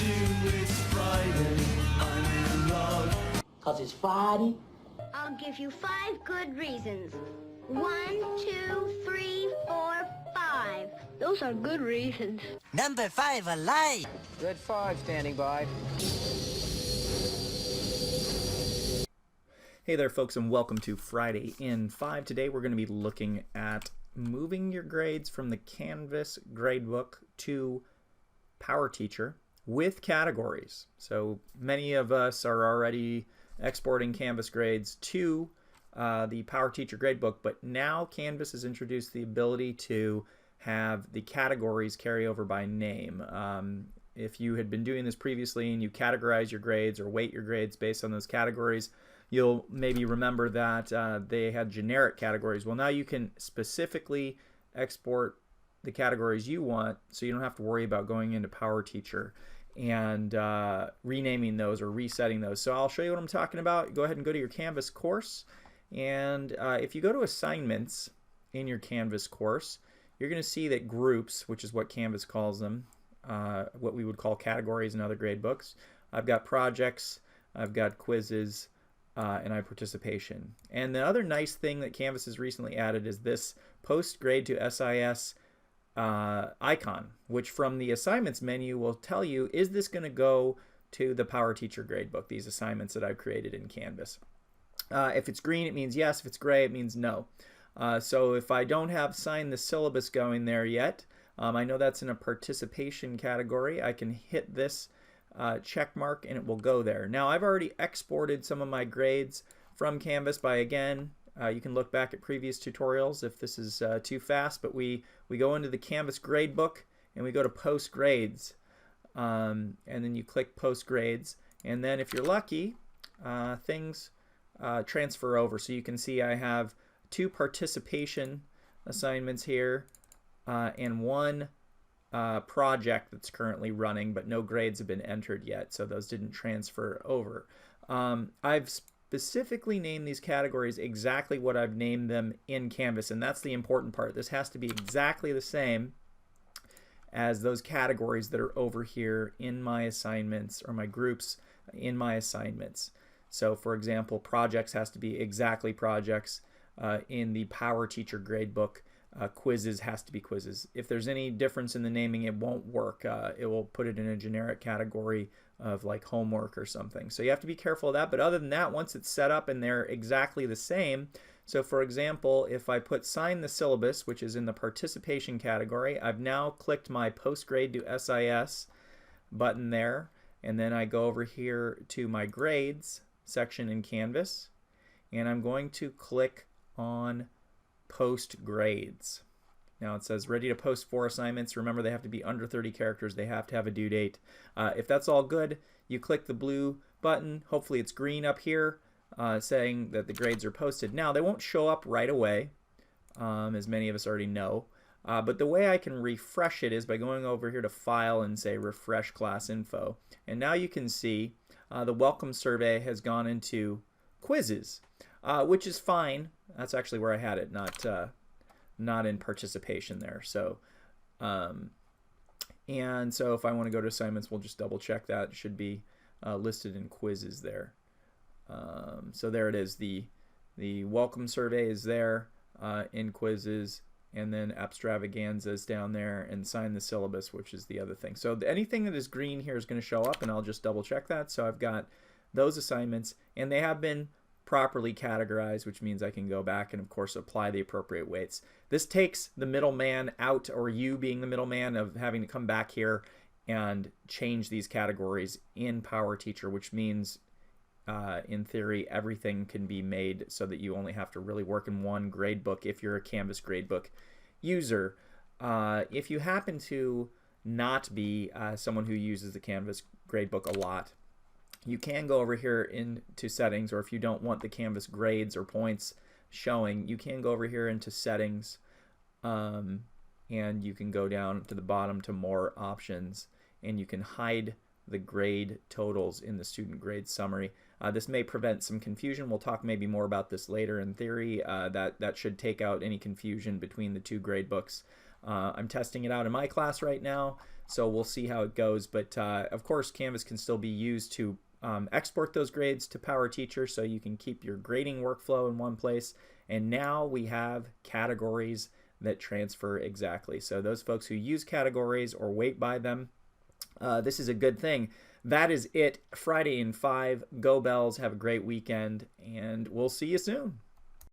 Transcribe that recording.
you, it's Friday, I'm in love. 'Cause it's Friday. I'll give you 5 good reasons. 1, 2, 3, 4, 5. Those are good reasons. Number 5, a lie. Good 5 standing by. Hey there, folks, and welcome to Friday in 5. Today we're going to be looking at moving your grades from the Canvas gradebook to PowerTeacher with categories. So many of us are already exporting Canvas grades to the PowerTeacher gradebook, but now Canvas has introduced the ability to have the categories carry over by name. If you had been doing this previously and you categorize your grades or weight your grades based on those categories, you'll maybe remember that they had generic categories. Well, now you can specifically export the categories you want, so you don't have to worry about going into PowerTeacher and renaming those or resetting those. So I'll show you what I'm talking about. Go ahead and go to your Canvas course, and if you go to assignments in your Canvas course, you're going to see that groups, which is what Canvas calls them, what we would call categories in other grade books. I've got projects, I've got quizzes, and I have participation. And the other nice thing that Canvas has recently added is this post grade to SIS icon, which from the assignments menu will tell you, is this going to go to the PowerTeacher gradebook, these assignments that I've created in Canvas. If it's green, it means yes. If it's gray, it means no. So if I don't have Sign the Syllabus going there yet, I know that's in a participation category. I can hit this check mark and it will go there. Now I've already exported some of my grades from Canvas by, again, you can look back at previous tutorials if this is too fast, but we go into the Canvas gradebook and we go to post grades, and then you click post grades, and then if you're lucky, things transfer over. So you can see I have 2 participation assignments here and 1 project that's currently running, but no grades have been entered yet, so those didn't transfer over. I've specifically named these categories exactly what I've named them in Canvas, and that's the important part. This has to be exactly the same as those categories that are over here in my assignments, or my groups in my assignments. So for example, projects has to be exactly projects in the PowerTeacher gradebook. Quizzes has to be quizzes. If there's any difference in the naming, it won't work. It will put it in a generic category of like homework or something. So you have to be careful of that. But other than that, once it's set up and they're exactly the same, so for example, if I put Sign the Syllabus, which is in the participation category, I've now clicked my post grade to SIS button there, and then I go over here to my grades section in Canvas, and I'm going to click on post grades. Now it says ready to post 4 assignments. Remember, they have to be under 30 characters. They have to have a due date. If that's all good, you click the blue button. Hopefully it's green up here saying that the grades are posted. Now they won't show up right away, as many of us already know, but the way I can refresh it is by going over here to File and say Refresh Class Info. And now you can see the welcome survey has gone into quizzes, which is fine. That's actually where I had it, not in participation there. So, and so if I want to go to assignments, we'll just double check that. It should be listed in quizzes there. So there it is. The welcome survey is there in quizzes, and then Abstravaganza is down there, and Sign the Syllabus, which is the other thing. So anything that is green here is going to show up, and I'll just double check that. So I've got those assignments, and they have been properly categorized, which means I can go back and of course apply the appropriate weights. This takes the middleman out, or you being the middleman of having to come back here and change these categories in PowerTeacher, which means in theory everything can be made so that you only have to really work in one gradebook if you're a Canvas gradebook user. If you happen to not be someone who uses the Canvas gradebook a lot, you can go over here into settings, or if you don't want the Canvas grades or points showing, you can go over here into settings, and you can go down to the bottom to more options, and you can hide the grade totals in the student grade summary. This may prevent some confusion. We'll talk maybe more about this later in theory. That should take out any confusion between the 2 grade books. I'm testing it out in my class right now, So we'll see how it goes. But of course, Canvas can still be used to export those grades to PowerTeacher, so you can keep your grading workflow in one place. And now we have categories that transfer exactly. So those folks who use categories or weight by them, this is a good thing. That is it. Friday in 5. Go Bells. Have a great weekend, and we'll see you soon.